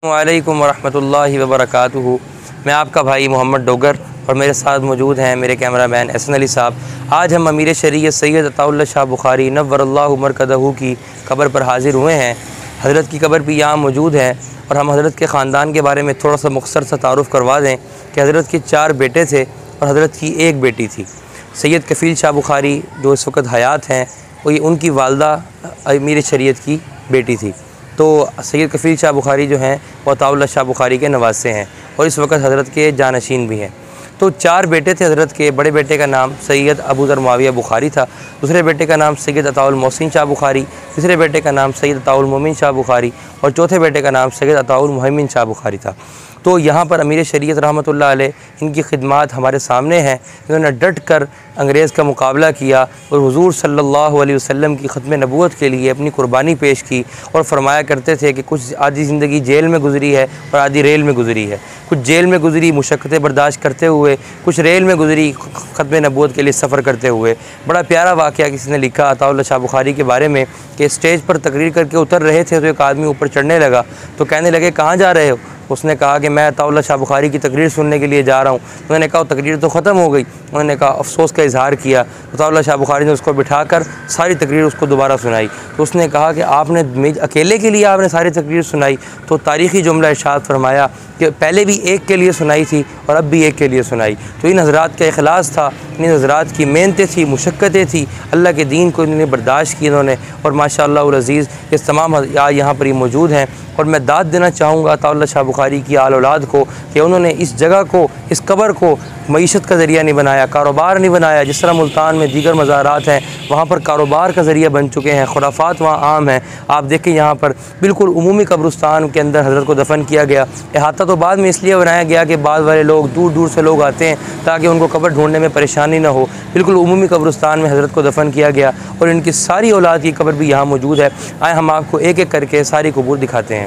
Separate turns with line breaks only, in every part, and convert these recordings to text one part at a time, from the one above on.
वालेकुम वरहमतुल्लाहि वबरकातुहू। मैं आपका भाई मोहम्मद डोगर और मेरे साथ मौजूद हैं मेरे कैमरामैन एहसन अली साहब। आज हम अमीर शरीयत सैयद अताउल्लाह शाह बुखारी नव्वरल्लाहु मरकदहू की कब्र पर हाज़िर हुए हैं। हज़रत की कब्र भी यहाँ मौजूद है और हम हज़रत के ख़ानदान के बारे में थोड़ा सा मुख्तसर सा तारुफ़ करवा दें कि हज़रत के 4 बेटे थे और हज़रत की एक बेटी थी। सैयद कफ़ील शाह बुखारी जो इस वक्त हयात हैं, वो उनकी वालदा अमीर शरीयत की बेटी थी। तो सैयद कफ़ील शाह बुखारी जो हैं वो अताउल्लाह शाह बुखारी के नवासे हैं और इस वक्त हज़रत के जानशीन भी हैं। तो 4 बेटे थे हज़रत के। बड़े बेटे का नाम सैयद अबू ज़र मुआविया बुखारी था, दूसरे बेटे का नाम सैयद अताउल मोहसिन शाह बुखारी, तीसरे बेटे का नाम सैयद अताउल मोमिन शाह बुखारी और चौथे बेटे का नाम सैयद अताउल मुहम्मिन शाह बुखारी था। तो यहाँ पर अमीर शरीयत रहमतुल्लाह अलैह इनकी खिदमात हमारे सामने हैं। इन्होंने डट कर अंग्रेज़ का मुकाबला किया और हुज़ूर सल्लल्लाहु अलैहि वसल्लम की ख़त्म नबूवत के लिए अपनी कुर्बानी पेश की और फरमाया करते थे कि कुछ आधी ज़िंदगी जेल में गुज़री है और आधी रेल में गुज़री है। कुछ जेल में गुज़री मुशक्क़तें बर्दाश्त करते हुए, कुछ रेल में गुज़री ख़त्म नबूवत के लिए सफ़र करते हुए। बड़ा प्यारा वाक़या किसी ने लिखा अताउल्लाह शाह बुखारी के बारे में कि स्टेज पर तकरीर करके उतर रहे थे तो एक आदमी ऊपर चढ़ने लगा तो कहने लगे कहाँ जा रहे हो? उसने कहा कि मैं अताउल्लाह शाह बुखारी की तकरीर सुनने के लिए जा रहा हूँ। उन्होंने कहा तकरीर तो ख़त्म हो गई। उन्होंने कहा अफसोस का इजहार किया। अताउल्लाह शाह बुखारी ने उसको बिठाकर सारी तकरीर उसको दोबारा सुनाई। तो उसने कहा कि आपने अकेले के लिए आपने सारी तकरीर सुनाई? तो तारीख़ी जुमला इरशाद फरमाया कि पहले भी एक के लिए सुनाई थी और अब भी एक के लिए सुनाई। तो इन हज़रात का इखलास था, इन हज़रात की मेहनतें थी, मुशक्क़तें थी, अल्लाह के दीन को इन्होंने बर्दाश्त की इन्होंने। और माशाअल्लाह उल अज़ीज़ इस तमाम यहाँ पर ही मौजूद हैं। और मैं दाद देना चाहूँगा अताउल्लाह शाह बुखारी की आल औलाद को कि उन्होंने इस जगह को, इस कब्र को मईशत का ज़रिया नहीं बनाया, कारोबार नहीं बनाया। जिस तरह मुल्तान में दीगर मज़ारात हैं वहाँ पर कारोबार का ज़रिया बन चुके हैं, खुराफात वहाँ आम हैं। आप देखें यहाँ पर बिल्कुल उमूमी कब्रिस्तान के अंदर हज़रत को दफन किया गया। अहाता तो बाद में इसलिए बनाया गया कि बाद वाले लोग दूर दूर से लोग आते हैं ताकि उनको कब्र ढूँढने में परेशानी ना हो। बिल्कुल उमूमी कब्रिस्तान में हज़रत को दफन किया गया और इनकी सारी औलाद की कब्र भी यहाँ मौजूद है। आए हम आपको एक एक करके सारी कब्र दिखाते हैं।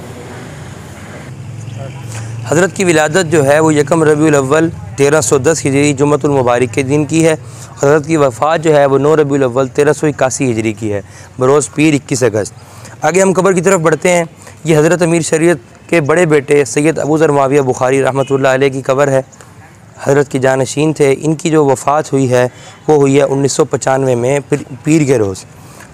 हज़रत की विलादत जो है वो यकम रबीउल अव्वल 1310 हिजरी जुम्मतुल मुबारक के दिन की है। हज़रत की वफ़ात जो है वो 9 रबीउल अव्वल 1381 हिजरी की है, बरोज़ पीर 21 अगस्त। आगे हम कब्र की तरफ बढ़ते हैं। ये हज़रत अमीर शरीयत के बड़े बेटे सैयद अबू ज़र मुआविया बुखारी रहमतुल्लाह अलैह की कब्र है। हज़रत की जानशीन थे। इनकी जो वफ़ात हुई है वो हुई है 1995 में पीर के रोज़।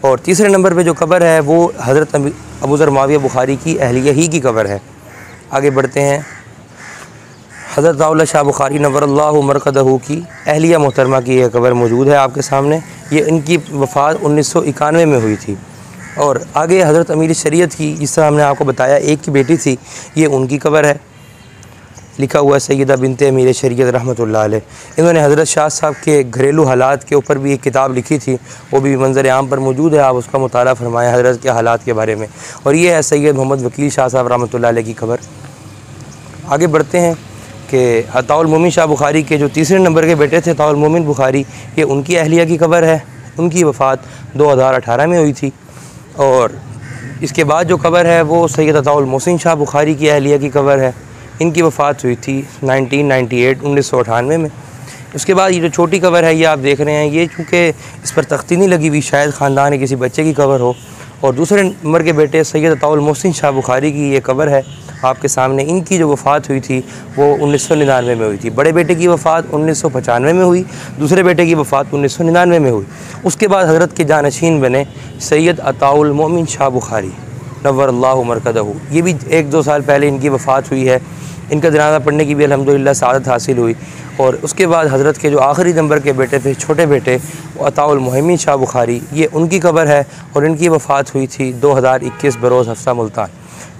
और तीसरे नंबर पर जो कब्र है वो हज़रत अबू ज़र मुआविया बुखारी की अहलिया ही की कब्र है। आगे बढ़ते हैं। हज़रत अताउल्लाह शाह बुखारी नव्वरल्लाहु मरकदहू की अहलिया मोहतरमा की यह कब्र मौजूद है आपके सामने। ये इनकी वफ़ात 1991 में हुई थी। और आगे हज़रत अमीर शरीयत की, जिस तरह हमने आपको बताया, एक की बेटी थी, ये उनकी कब्र है। लिखा हुआ है सैयदा बिनते अमीर शरीयत रहमतुल्लाह अलैह। इन्होंने हज़रत शाह साहब के घरेलू हालात के ऊपर भी एक किताब लिखी थी, वो भी मंजर आम पर मौजूद है, आप उसका मुताला फरमाएँ हज़रत के हालात के बारे में। और ये है सैयद मोहम्मद वकील शाह साहब रहमतुल्लाह अलैह की कब्र। आगे बढ़ते हैं कि अताउल मोमिन शाह बुखारी के जो तीसरे नंबर के बेटे थे अताउल मोमिन बुखारी, ये उनकी अहलिया की कब्र है। उनकी वफ़ात 2018 में हुई थी। और इसके बाद जो कब्र है वो सैयद अताउल मोहसिन शाह बुखारी की अहलिया की कब्र है। इनकी वफ़ात हुई थी 1998 में। उसके बाद ये जो छोटी कब्र है ये आप देख रहे हैं, ये चूँकि इस पर तख्ती नहीं लगी हुई, शायद ख़ानदान के किसी बच्चे की कब्र हो। और दूसरे नंबर के बेटे सैयद अताउल मोहसिन शाह बुखारी की ये कब्र है आपके सामने। इनकी जो वफ़ात हुई थी वो 1999 में हुई थी। बड़े बेटे की वफ़ात 1995 में हुई, दूसरे बेटे की वफ़ात 1999 में हुई। उसके बाद हज़रत के जानशीन बने सैयद अताउल मोमिन शाह बुखारी नव्वरल्लाहु मरकदहू। ये भी 1-2 साल पहले इनकी वफ़ात हुई है। इनका जनाज़ा पढ़ने की भी अल्हम्दुलिल्लाह सआदत हासिल हुई। और उसके बाद हज़रत के जो आखिरी नंबर के बेटे थे, छोटे बेटे, अताउल मुहम्मिन शाह बुखारी, ये उनकी कब्र है और इनकी वफ़ात हुई थी 2021 बरोज़ हफ्ता मुल्तान।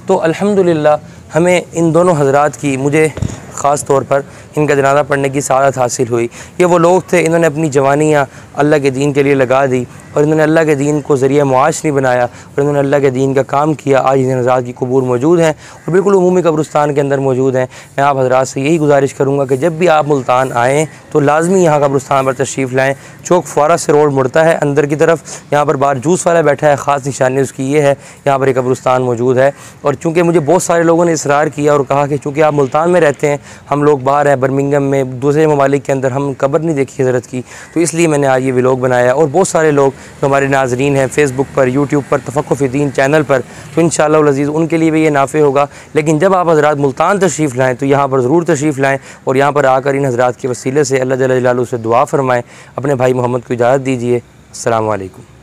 तो अल्हम्दुलिल्लाह हमें इन दोनों हज़रात की, मुझे ख़ास तौर पर इनका जनाज़ा पढ़ने की सआदत हासिल हुई। ये वो लोग थे, इन्होंने अपनी जवानियाँ अल्लाह के दीन के लिए लगा दी और इन्होंने अल्लाह के दीन को ज़रिया मुआश नहीं बनाया और इन्होंने अल्लाह के दीन का काम किया। आज इन हज़रात की कब्र मौजूद हैं और बिल्कुल उमूमी कब्रिस्तान के अंदर मौजूद हैं। मैं आप हज़रात से यही गुजारिश करूँगा कि जब भी आप मुल्तान आएँ तो लाजमी यहाँ कब्रिस्तान पर तशरीफ़ लाएँ। चौक फुआरा से रोड मुड़ता है अंदर की तरफ, यहाँ पर बाहर जूस वाला बैठा है, ख़ास निशानी उसकी ये है, यहाँ पर एक कब्रिस्तान मौजूद है। और चूँकि मुझे बहुत सारे लोगों ने इसरार किया और कहा कि चूँकि आप मुल्तान में रहते हैं, हम लोग बाहर हैं बर्मिंघम में, दूसरे ममालिक के अंदर, हम कब्र नहीं देखी हज़रत की, तो इसलिए मैंने आज ये व्लॉग बनाया। और बहुत सारे लोग जो हमारे नाजरीन हैं फ़ेसबुक पर, यूट्यूब पर, तफ़क्कुफ़ दीन चैनल पर, तो इंशाअल्लाह अज़ीज़ उनके लिए भी ये नाफ़े होगा। लेकिन जब आप हज़रात मुल्तान तशरीफ़ लाएँ तो यहाँ पर ज़रूर तशरीफ़ लाएँ और यहाँ पर आकर इन हज़रात के वसीले से अल्लाह जल्ल जलालहू से दुआ फ़रमाएँ। अपने भाई मोहम्मद को इजाज़त दीजिए। अस्सलामु अलैकुम।